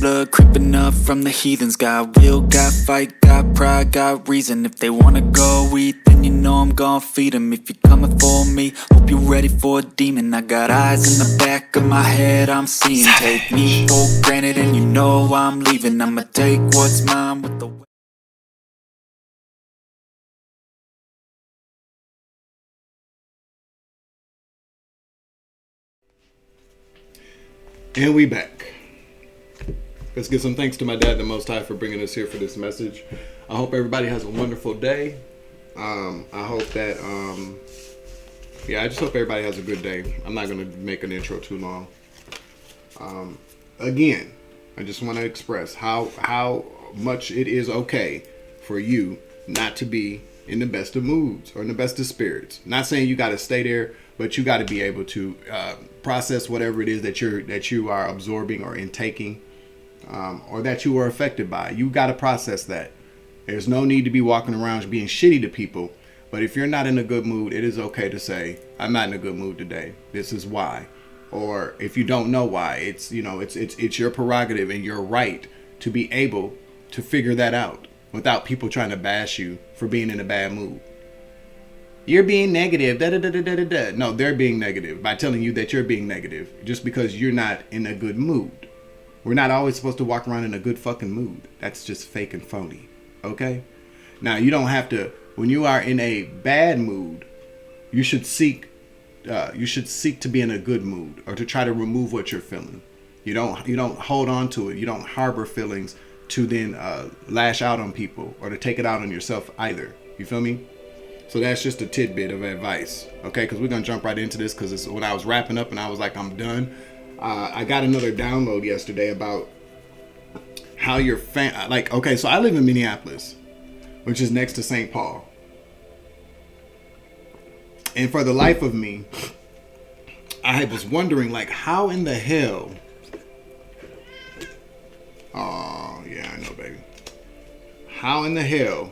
blood creeping up from the heathens. Got will, got fight, got pride, got reason. If they wanna go eat, then you know I'm gon' feed them. If you're coming for me, hope you're ready for a demon. I got eyes in the back of my head, I'm seeing. Take me for granted and you know I'm leaving. I'ma take what's mine with the... And we back. Let's give some thanks to my dad, the Most High, for bringing us here for this message. I hope everybody has a wonderful day. I hope that, I just hope everybody has a good day. I'm not going to make an intro too long. Again, I just want to express how much it is okay for you not to be in the best of moods or in the best of spirits. Not saying you got to stay there, but you got to be able to process whatever it is that you are absorbing or intaking, or that you are affected by. You got to process that. There's no need to be walking around being shitty to people. But if you're not in a good mood, it is okay to say, I'm not in a good mood today. This is why. Or if you don't know why, it's your prerogative and your right to be able to figure that out without people trying to bash you for being in a bad mood. You're being negative. No, they're being negative by telling you that you're being negative just because you're not in a good mood. We're not always supposed to walk around in a good fucking mood. That's just fake and phony. Okay? Now, you don't have to, when you are in a bad mood, you should seek to be in a good mood or to try to remove what you're feeling. You don't hold on to it. You don't harbor feelings to then lash out on people or to take it out on yourself either. You feel me? So that's just a tidbit of advice, okay? Because we're going to jump right into this because when I was wrapping up and I was like, I'm done, I got another download yesterday about how your okay, so I live in Minneapolis, which is next to St. Paul. And for the life of me, I was wondering, like, how in the hell... Oh, yeah, I know, baby. How in the hell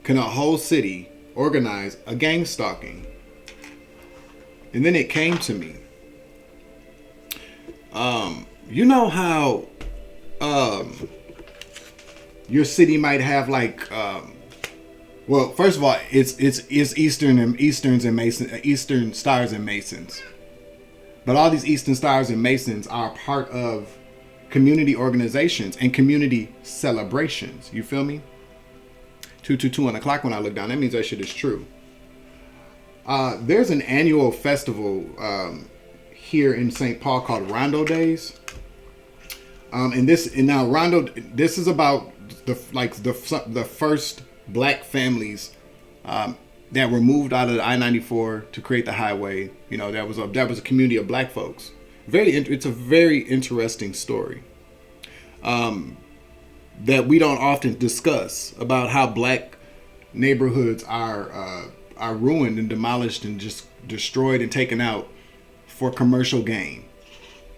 can a whole city organize a gang stalking? And then it came to me. You know how your city might have like well, first of all, it's Eastern Stars and Masons. But all these Eastern Stars and Masons are part of community organizations and community celebrations. You feel me? 222 on the clock when I look down. That means that shit is true. There's an annual festival here in St. Paul called Rondo Days. This is about the first black families that were moved out of the I-94 to create the highway. You know, that was a community of black folks. It's a very interesting story. That we don't often discuss about how black neighborhoods are ruined and demolished and just destroyed and taken out for commercial gain.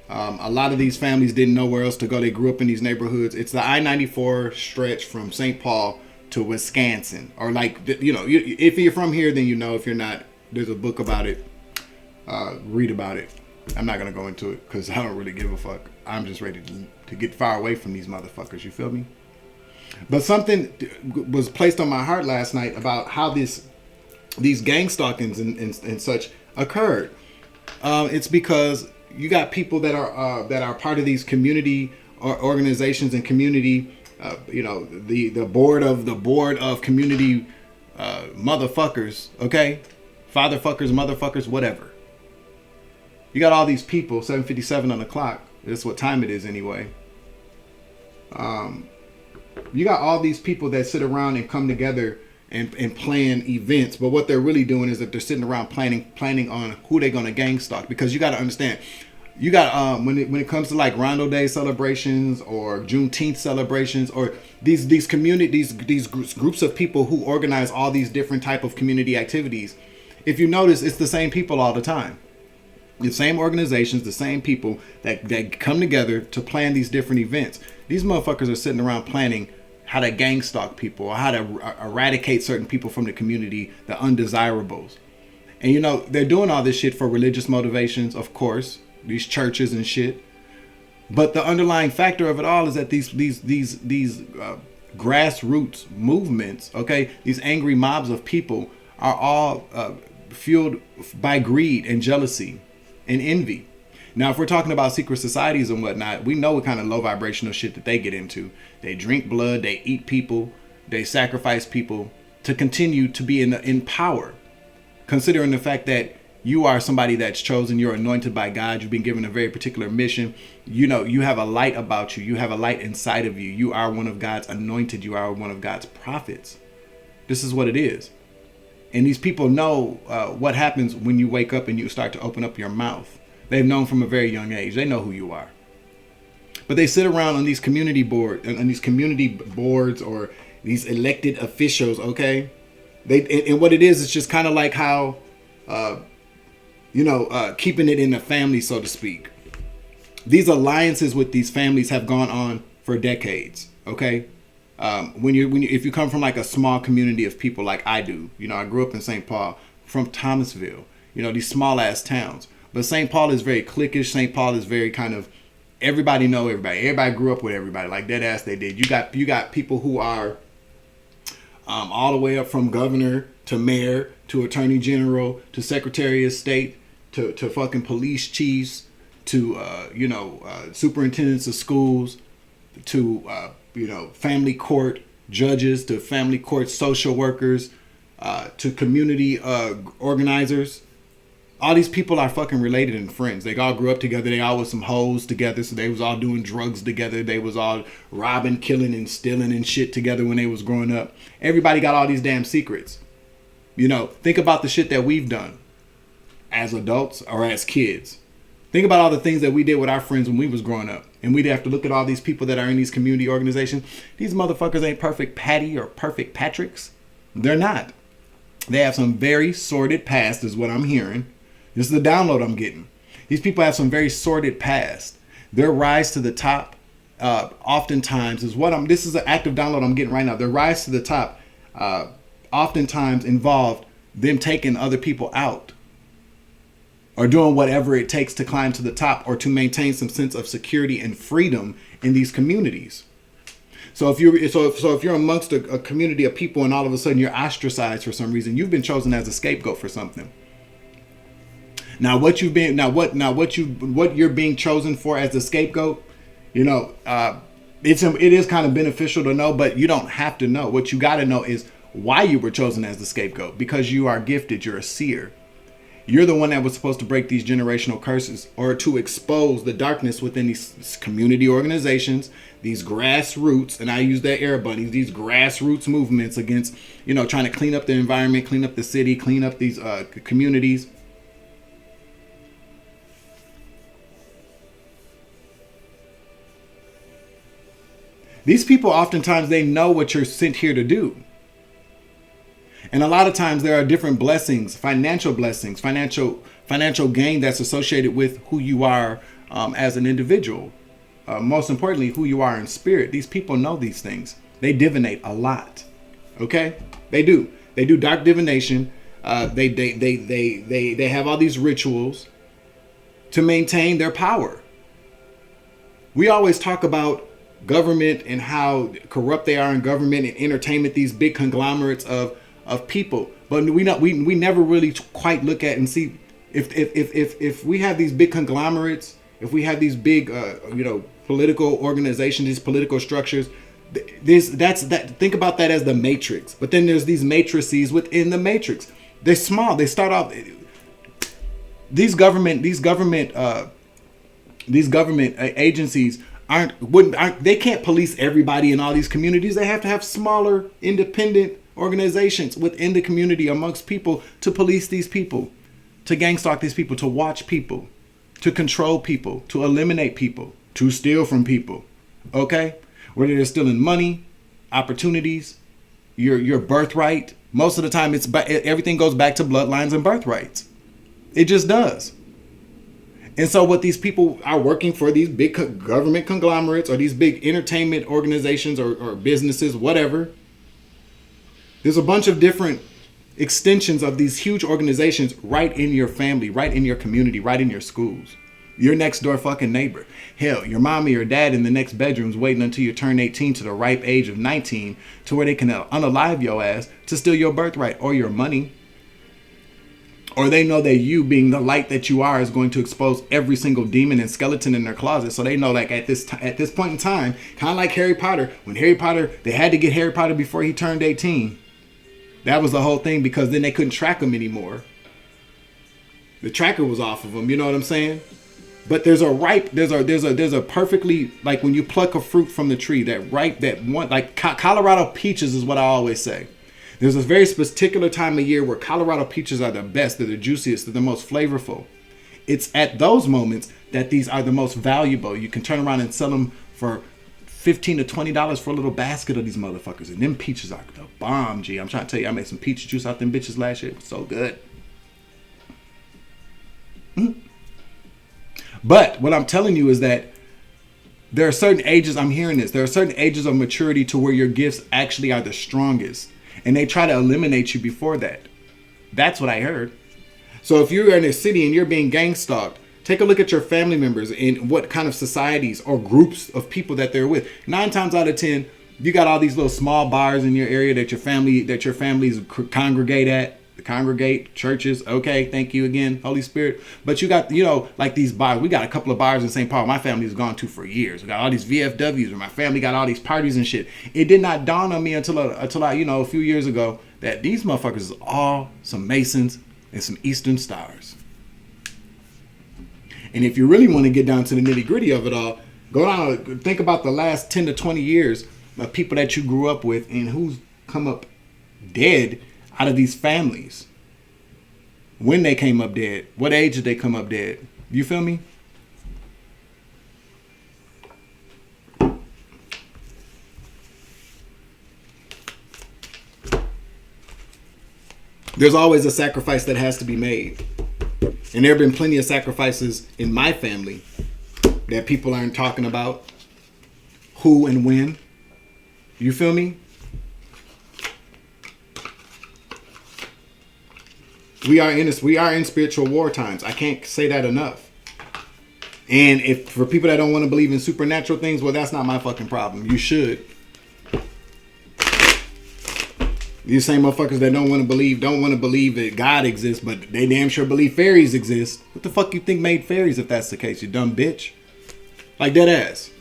A lot of these families didn't know where else to go. They grew up in these neighborhoods. It's the I-94 stretch from St. Paul to Wisconsin, or if you're from here, then you know. If you're not, there's a book about it. Read about it. I'm not gonna go into it because I don't really give a fuck. I'm just ready to get far away from these motherfuckers. You feel me? But something was placed on my heart last night about how these gang stalkings and such occurred. It's because you got people that are part of these community organizations and community. The board of community motherfuckers. Okay, fatherfuckers, motherfuckers, whatever. You got all these people, 7:57 on the clock. That's what time it is anyway. You got all these people that sit around and come together and plan events. But what they're really doing is that they're sitting around planning on who they're going to gang stalk. Because you got to understand, you got when it comes to like Rondo Day celebrations or Juneteenth celebrations or these communities, these groups of people who organize all these different type of community activities. If you notice, it's the same people all the time. The same organizations, the same people that come together to plan these different events. These motherfuckers are sitting around planning how to gang stalk people or how to eradicate certain people from the community, the undesirables. And they're doing all this shit for religious motivations, of course, these churches and shit. But the underlying factor of it all is that these grassroots movements, okay, these angry mobs of people are all fueled by greed and jealousy and envy. Now, if we're talking about secret societies and whatnot, we know what kind of low vibrational shit that they get into. They drink blood, they eat people, they sacrifice people to continue to be in power. Considering the fact that you are somebody that's chosen, you're anointed by God, you've been given a very particular mission. You know, you have a light about you. You have a light inside of you. You are one of God's anointed. You are one of God's prophets. This is what it is. And these people know what happens when you wake up and you start to open up your mouth. They've known from a very young age. They know who you are. But they sit around on these community boards or these elected officials, okay? And what it is, it's just kind of like how, keeping it in the family, so to speak. These alliances with these families have gone on for decades, okay? If you come from like a small community of people like I do, I grew up in St. Paul, from Thomasville, these small ass towns. But St. Paul is very cliquish. St. Paul is very kind of, everybody know everybody. Everybody grew up with everybody, like dead ass they did. You got people who are all the way up from governor to mayor to attorney general to secretary of state to fucking police chiefs to superintendents of schools to family court judges to family court social workers to community organizers. All these people are fucking related and friends. They all grew up together. They all was some hoes together. So they was all doing drugs together. They was all robbing, killing, and stealing and shit together when they was growing up. Everybody got all these damn secrets. Think about the shit that we've done as adults or as kids. Think about all the things that we did with our friends when we was growing up. And we'd have to look at all these people that are in these community organizations. These motherfuckers ain't perfect Patty or perfect Patricks. They're not. They have some very sordid past is what I'm hearing. This is the download I'm getting. These people have some very sordid past. Their rise to the top, oftentimes is this is an active download I'm getting right now. Their rise to the top, oftentimes involved them taking other people out or doing whatever it takes to climb to the top or to maintain some sense of security and freedom in these communities. So if you're amongst a community of people and all of a sudden you're ostracized for some reason, you've been chosen as a scapegoat for something. Now what you're being chosen for as a scapegoat, it is kind of beneficial to know, but you don't have to know. What you got to know is why you were chosen as the scapegoat, because you are gifted. You're a seer. You're the one that was supposed to break these generational curses or to expose the darkness within these community organizations, these grassroots, and I use that air bunnies, these grassroots movements against, trying to clean up the environment, clean up the city, clean up these communities. These people, oftentimes, they know what you're sent here to do. And a lot of times there are different blessings, financial gain that's associated with who you are as an individual. Most importantly, who you are in spirit. These people know these things. They divinate a lot. Okay? They do. They do dark divination. They have all these rituals to maintain their power. We always talk about government and how corrupt they are in government and entertainment, these big conglomerates of people, but we never really quite look at and see if we have these big conglomerates, if we have these big political organizations, these political structures. Think about that as the matrix. But then there's these matrices within the matrix. They're small. They start off. These government agencies they can't police everybody in all these communities. They have to have smaller, independent organizations within the community amongst people to police these people, to gang stalk these people, to watch people, to control people, to eliminate people, to steal from people. Okay? Whether they're stealing money, opportunities, your birthright. Most of the time, everything goes back to bloodlines and birthrights. It just does. And so what these people are working for, these big government conglomerates or these big entertainment organizations or businesses, whatever. There's a bunch of different extensions of these huge organizations right in your family, right in your community, right in your schools. Your next door fucking neighbor. Hell, your mom or your dad in the next bedroom's waiting until you turn 18 to the ripe age of 19 to where they can unalive your ass to steal your birthright or your money. Or they know that you, being the light that you are, is going to expose every single demon and skeleton in their closet. So they know, like, at this point in time, kind of like Harry Potter. When Harry Potter, they had to get Harry Potter before he turned 18. That was the whole thing, because then they couldn't track him anymore. The tracker was off of him. You know what I'm saying? But there's a perfectly, like when you pluck a fruit from the tree, that one, like Colorado peaches is what I always say. There's a very particular time of year where Colorado peaches are the best, they're the juiciest, they're the most flavorful. It's at those moments that these are the most valuable. You can turn around and sell them for $15 to $20 for a little basket of these motherfuckers. And them peaches are the bomb, G. I'm trying to tell you, I made some peach juice out them bitches last year. It was so good. But what I'm telling you is that there are certain ages, I'm hearing this, there are certain ages of maturity to where your gifts actually are the strongest. And they try to eliminate you before that. That's what I heard. So if you're in a city and you're being gang stalked, take a look at your family members and what kind of societies or groups of people that they're with. 9 times out of 10, you got all these little small bars in your area that your families congregate, churches. Okay, thank you again, Holy Spirit. But you got, like these bars. We got a couple of bars in St. Paul my family has gone to for years. We got all these VFWs where my family got all these parties and shit. It did not dawn on me until I, a few years ago that these motherfuckers is all some Masons and some Eastern Stars. And if you really want to get down to the nitty gritty of it all, go down, think about the last 10 to 20 years of people that you grew up with and who's come up dead out of these families. When they came up dead, what age did they come up dead? You feel me? There's always a sacrifice that has to be made. And there have been plenty of sacrifices in my family that people aren't talking about. Who and when. You feel me? We are in spiritual war times. I can't say that enough. And if for people that don't want to believe in supernatural things, well, that's not my fucking problem. You should. These same motherfuckers that don't want to believe that God exists, but they damn sure believe fairies exist. What the fuck you think made fairies if that's the case, you dumb bitch? Like dead ass.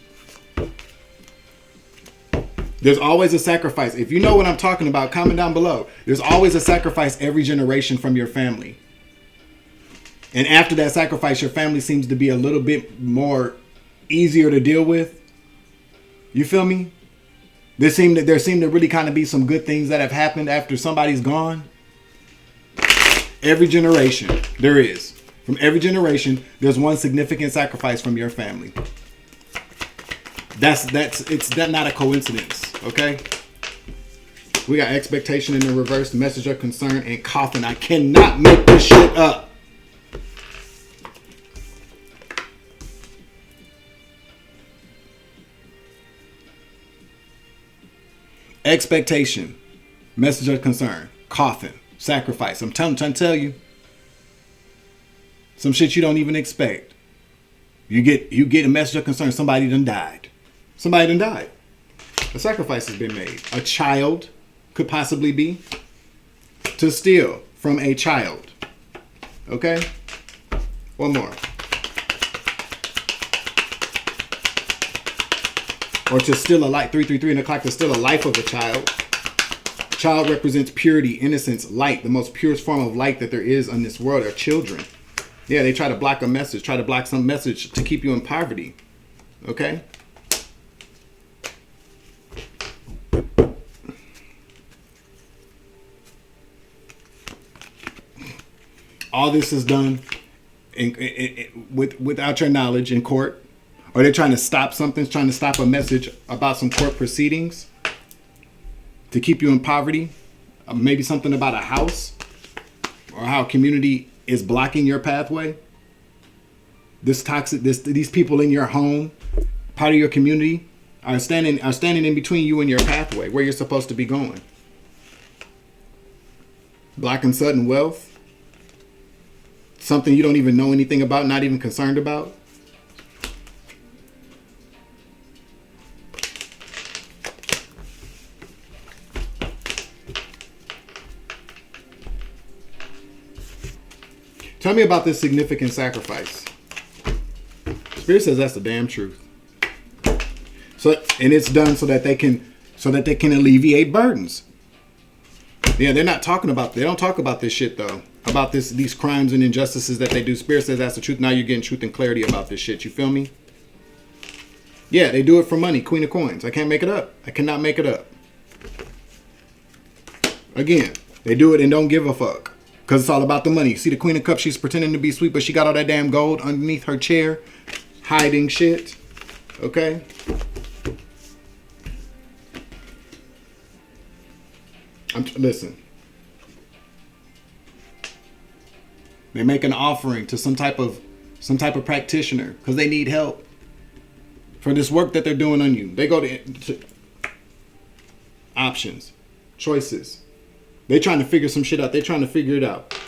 There's always a sacrifice. If you know what I'm talking about, comment down below. There's always a sacrifice every generation from your family. And after that sacrifice, your family seems to be a little bit more easier to deal with. You feel me? There seem to really kind of be some good things that have happened after somebody's gone. Every generation, there is. From every generation, there's one significant sacrifice from your family. It's not a coincidence, okay? We got expectation in the reverse, message of concern, and coughing. I cannot make this shit up. Expectation, message of concern, coughing, sacrifice. I'm trying to tell you. Some shit you don't even expect. You get a message of concern, somebody done died. Somebody done died. A sacrifice has been made. A child could possibly be. To steal from a child. Okay? One more. Or to steal a life, 333 in the clock, to steal a life of a child. Child represents purity, innocence, light. The most purest form of light that there is on this world are children. Yeah, they try to block a message, try to block some message to keep you in poverty. Okay? All this is done without your knowledge in court. Or they're trying to stop something, trying to stop a message about some court proceedings to keep you in poverty. Maybe something about a house or how a community is blocking your pathway. These people in your home, part of your community, are standing in between you and your pathway, where you're supposed to be going. Blocking sudden wealth. Something you don't even know anything about, not even concerned about. Tell me about this significant sacrifice. Spirit says that's the damn truth. So, and it's done so that they can alleviate burdens. Yeah, they're not talking about. They don't talk about this shit though. About these crimes and injustices that they do. Spirit says that's the truth. Now you're getting truth and clarity about this shit. You feel me? Yeah, they do it for money. Queen of Coins. I can't make it up. I cannot make it up. Again, they do it and don't give a fuck. Because it's all about the money. See the Queen of Cups, she's pretending to be sweet, but she got all that damn gold underneath her chair. Hiding shit. Okay? Listen. They make an offering to some type of practitioner because they need help for this work that they're doing on you. They go to options, choices. They're trying to figure some shit out. They're trying to figure it out.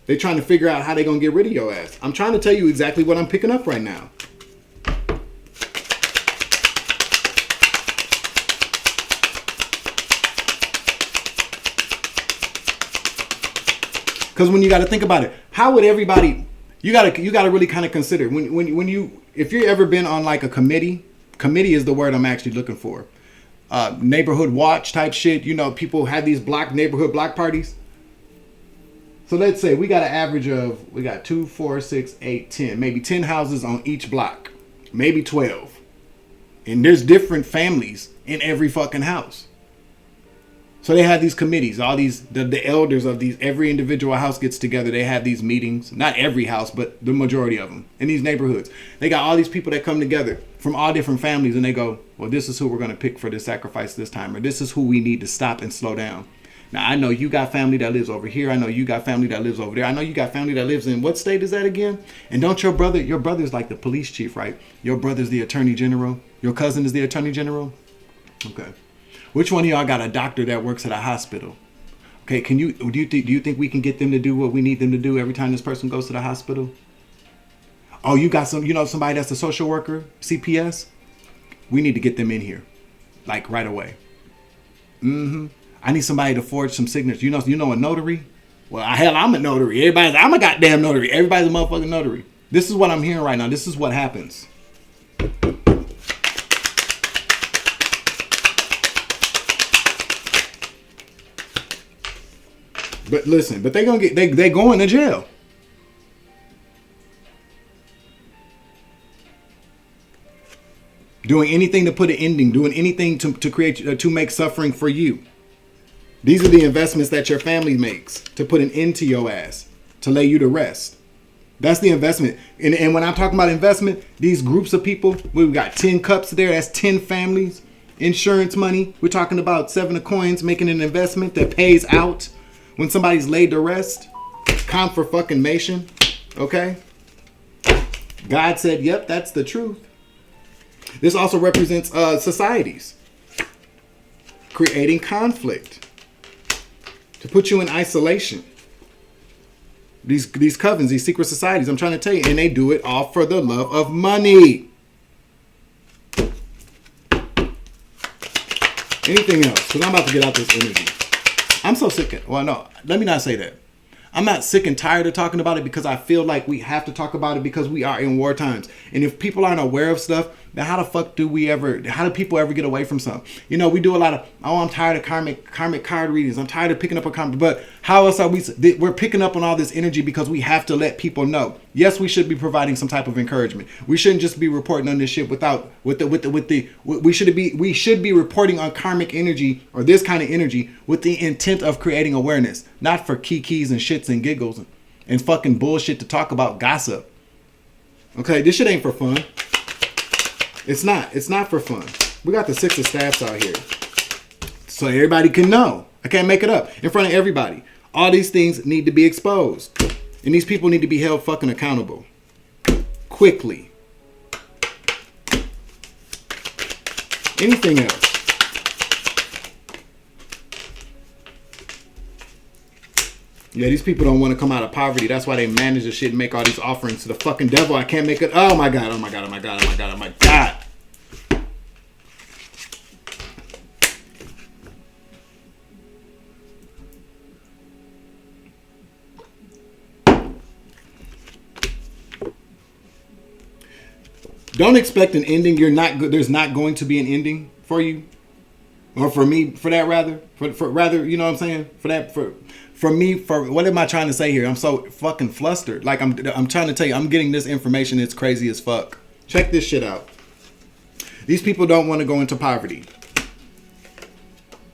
They're trying to figure out how they're going to get rid of your ass. I'm trying to tell you exactly what I'm picking up right now. Because when you got to think about it, how would everybody? You got to really kind of consider when you, if you've ever been on like a committee is the word I'm actually looking for. Neighborhood watch type shit. You know, people have these neighborhood block parties. So let's say we got an average of, we got 2, 4, 6, 8, 10, maybe 10 houses on each block, maybe 12. And there's different families in every fucking house. So they have these committees, all these, the elders of these, every individual house gets together. They have these meetings, not every house, but the majority of them in these neighborhoods. They got all these people that come together from all different families and they go, well, this is who we're going to pick for this sacrifice this time, or this is who we need to stop and slow down. Now, I know you got family that lives over here. I know you got family that lives over there. I know you got family that lives in, what state is that again? And don't your brother's like the police chief, right? Your brother's the attorney general. Your cousin is the attorney general. Okay. Which one of y'all got a doctor that works at a hospital? Okay, do you think we can get them to do what we need them to do every time this person goes to the hospital? Oh, you got somebody that's a social worker, CPS? We need to get them in here, like right away. I need somebody to forge some signatures. You know a notary? Well, hell, I'm a notary. I'm a goddamn notary. Everybody's a motherfucking notary. This is what I'm hearing right now. This is what happens. But listen, they going to jail. Doing anything to put an ending, doing anything to create, to make suffering for you. These are the investments that your family makes to put an end to your ass, to lay you to rest. That's the investment. And when I'm talking about investment, these groups of people, we've got 10 cups there, that's 10 families, insurance money. We're talking about 7 of coins making an investment that pays out when somebody's laid to rest. Confirmation, okay? God said, yep, that's the truth. This also represents societies creating conflict to put you in isolation. These covens, these secret societies, I'm trying to tell you, and they do it all for the love of money. Anything else? Because I'm about to get out this energy. I'm so sick. Well, no, let me not say that. I'm not sick and tired of talking about it because I feel like we have to talk about it because we are in war times. And if people aren't aware of stuff, then how the fuck how do people ever get away from something? You know, we do a lot of, I'm tired of karmic card readings. I'm tired of picking up a karmic, but how else are we're picking up on all this energy because we have to let people know. Yes, we should be providing some type of encouragement. We shouldn't just be reporting on this shit we should be reporting on karmic energy or this kind of energy with the intent of creating awareness, not for kikis and shits and giggles and fucking bullshit to talk about gossip. Okay, this shit ain't for fun. It's not for fun. We got the 6 of staffs out here. So everybody can know. I can't make it up. In front of everybody. All these things need to be exposed. And these people need to be held fucking accountable. Quickly. Anything else? Yeah, these people don't want to come out of poverty. That's why they manage the shit and make all these offerings to the fucking devil. I can't make it. Oh my God, oh my God, oh my God, oh my God, oh my God. Don't expect an ending. You're not good. There's not going to be an ending for you, or for me. For that, rather, for rather, you know what I'm saying? For me, for what am I trying to say here? I'm so fucking flustered. Like I'm trying to tell you, I'm getting this information. It's crazy as fuck. Check this shit out. These people don't want to go into poverty,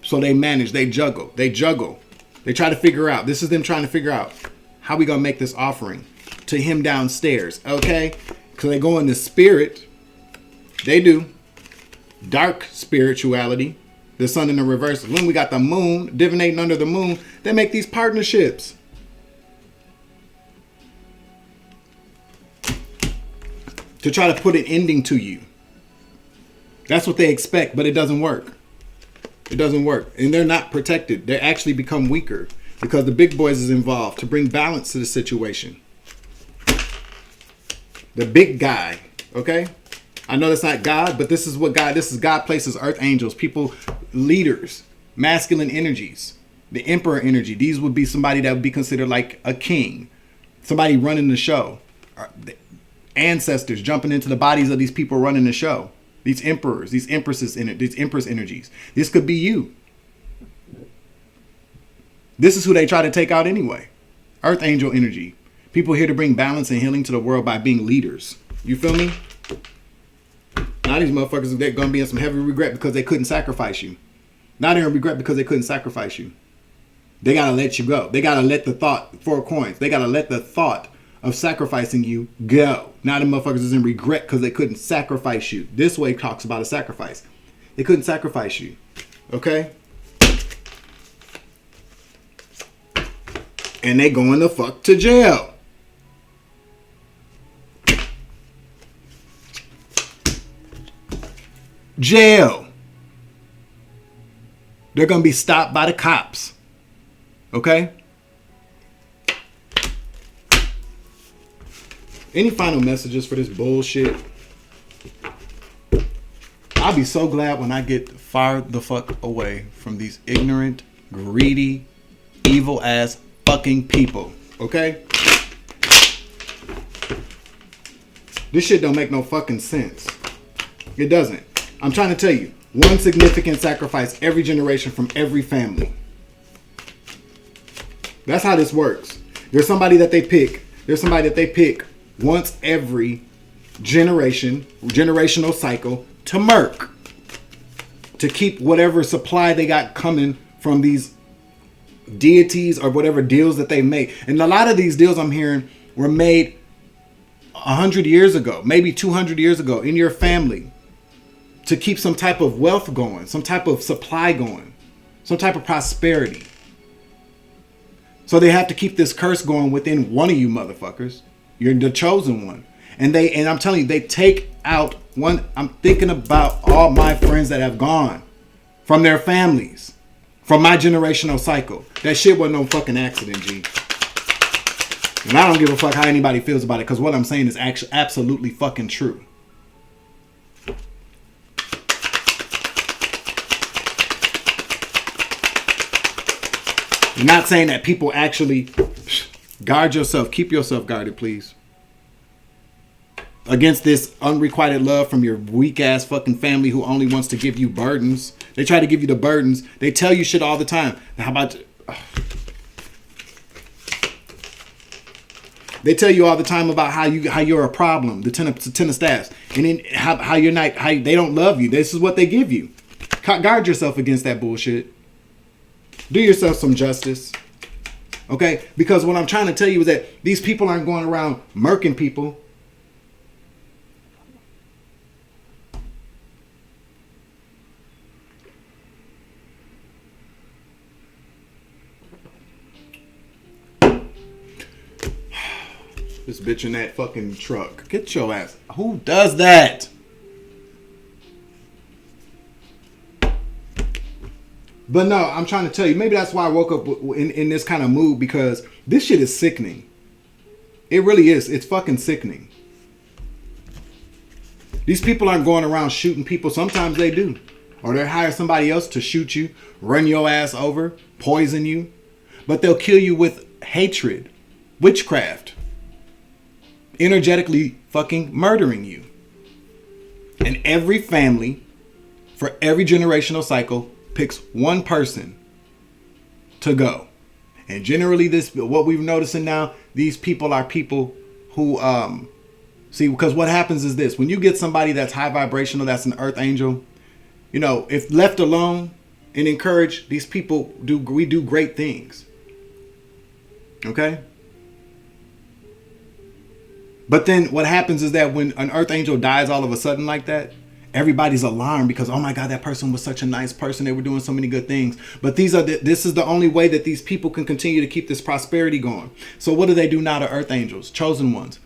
so they manage. They juggle. They try to figure out. This is them trying to figure out how we gonna make this offering to him downstairs. Okay. Because they go in the spirit. They do. Dark spirituality. The sun in the reverse. When we got the moon, divinating under the moon, they make these partnerships. To try to put an ending to you. That's what they expect, but it doesn't work. It doesn't work. And they're not protected. They actually become weaker because the big boys is involved to bring balance to the situation. The big guy, okay? I know that's not God, but this is God places earth angels, people, leaders, masculine energies, the emperor energy. These would be somebody that would be considered like a king, somebody running the show, the ancestors jumping into the bodies of these people running the show, these emperors, these empresses, these empress energies. This could be you. This is who they try to take out anyway. Earth angel energy. People here to bring balance and healing to the world by being leaders. You feel me? Now these motherfuckers, they're going to be in some heavy regret because they couldn't sacrifice you. Now they're in regret because they couldn't sacrifice you. They got to let you go. They got to let the thought, 4 coins. They got to let the thought of sacrificing you go. Now the motherfuckers is in regret because they couldn't sacrifice you. This way talks about a sacrifice. They couldn't sacrifice you. Okay? And they going the fuck to jail. Jail. They're going to be stopped by the cops. Okay? Any final messages for this bullshit? I'll be so glad when I get fired the fuck away from these ignorant, greedy, evil ass fucking people. Okay? This shit don't make no fucking sense. It doesn't. I'm trying to tell you, one significant sacrifice every generation from every family. That's how this works. There's somebody that they pick. There's somebody that they pick once every generational cycle to murk. To keep whatever supply they got coming from these deities or whatever deals that they make. And a lot of these deals I'm hearing were made 100 years ago, maybe 200 years ago in your family. To keep some type of wealth going, some type of supply going, some type of prosperity. So they have to keep this curse going within one of you motherfuckers. You're the chosen one. And I'm telling you, they take out one. I'm thinking about all my friends that have gone from their families, from my generational cycle. That shit wasn't no fucking accident, G. And I don't give a fuck how anybody feels about it, because what I'm saying is actually absolutely fucking true. I'm not saying that people actually guard yourself. Keep yourself guarded, please. Against this unrequited love from your weak ass fucking family who only wants to give you burdens. They try to give you the burdens. They tell you shit all the time. How about... They tell you all the time about how you're a problem. The ten of staffs. And then how you're not... How they don't love you. This is what they give you. Guard yourself against that bullshit. Do yourself some justice. Okay? Because what I'm trying to tell you is that these people aren't going around murking people. This bitch in that fucking truck. Get your ass. Who does that? But no, I'm trying to tell you, maybe that's why I woke up in this kind of mood, because this shit is sickening. It really is. It's fucking sickening. These people aren't going around shooting people. Sometimes they do. Or they hire somebody else to shoot you, run your ass over, poison you. But they'll kill you with hatred, witchcraft, energetically fucking murdering you. every family, for every generational cycle, picks one person to go. And generally, what we're noticing now, these people are people who see, because what happens is this: when you get somebody that's high vibrational, that's an earth angel, you know, if left alone and encouraged, these people do great things. Okay? But then what happens is that when an earth angel dies all of a sudden like that, everybody's alarmed because, oh my God, that person was such a nice person. They were doing so many good things. But this is the only way that these people can continue to keep this prosperity going. So what do they do now to earth angels, chosen ones?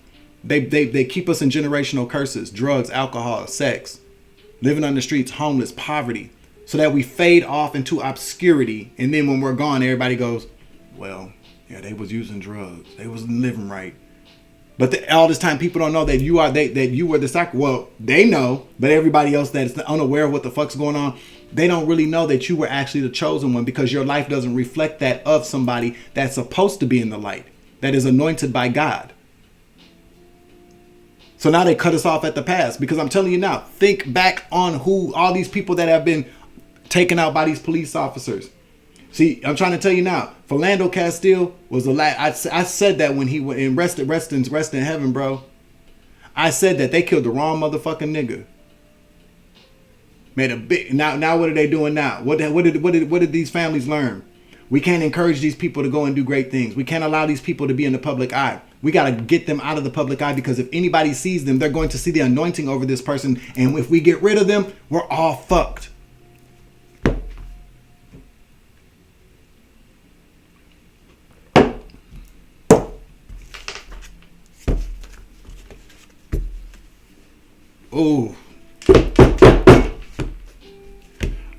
They keep us in generational curses, drugs, alcohol, sex, living on the streets, homeless, poverty, so that we fade off into obscurity. And then when we're gone, everybody goes, well, yeah, they was using drugs. They wasn't living right. But all this time, people don't know that you were the sacrifice. Well, they know, but everybody else that is unaware of what the fuck's going on, they don't really know that you were actually the chosen one, because your life doesn't reflect that of somebody that's supposed to be in the light, that is anointed by God. So now they cut us off at the pass, because I'm telling you now, think back on who all these people that have been taken out by these police officers. See, I'm trying to tell you now, Philando Castile was the last. I said that when he went and rest in heaven, bro. I said that they killed the wrong motherfucking nigga. Made a big. Now what are they doing now? What did these families learn? We can't encourage these people to go and do great things. We can't allow these people to be in the public eye. We got to get them out of the public eye, because if anybody sees them, they're going to see the anointing over this person. And if we get rid of them, we're all fucked. Oh.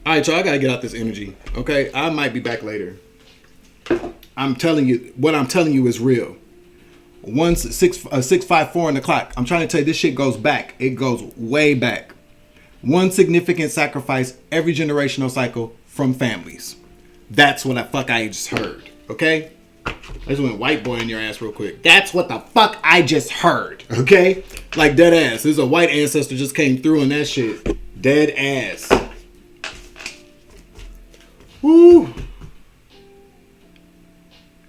Alright, y'all, I gotta get out this energy. Okay? I might be back later. I'm telling you, what I'm telling you is real. 654 on the clock. I'm trying to tell you, this shit goes back. It goes way back. One significant sacrifice every generational cycle from families. That's what I just heard. Okay? I just went white boy in your ass real quick. That's what the fuck I just heard. Okay? Like dead ass. There's a white ancestor just came through on that shit. Dead ass. Woo.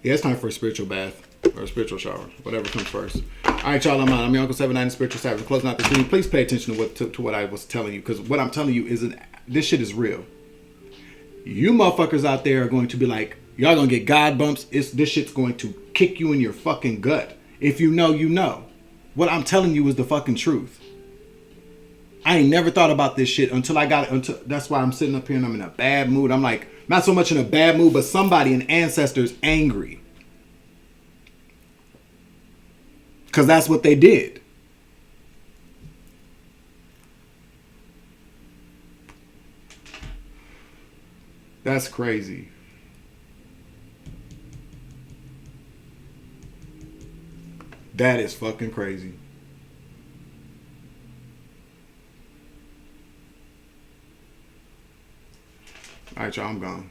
Yeah, it's time for a spiritual bath. Or a spiritual shower. Whatever comes first. Alright, y'all, I'm out. I'm your Uncle 79, Spiritual Savage. We're closing out the stream. Please pay attention to what I was telling you. Because what I'm telling you isn't... This shit is real. You motherfuckers out there are going to be like, y'all gonna get God bumps. This shit's going to kick you in your fucking gut. If you know, you know. What I'm telling you is the fucking truth. I ain't never thought about this shit until I got it. That's why I'm sitting up here and I'm in a bad mood. I'm like, not so much in a bad mood, but somebody, an ancestor's angry. Because that's what they did. That's crazy. That is fucking crazy. All right, y'all, I'm gone.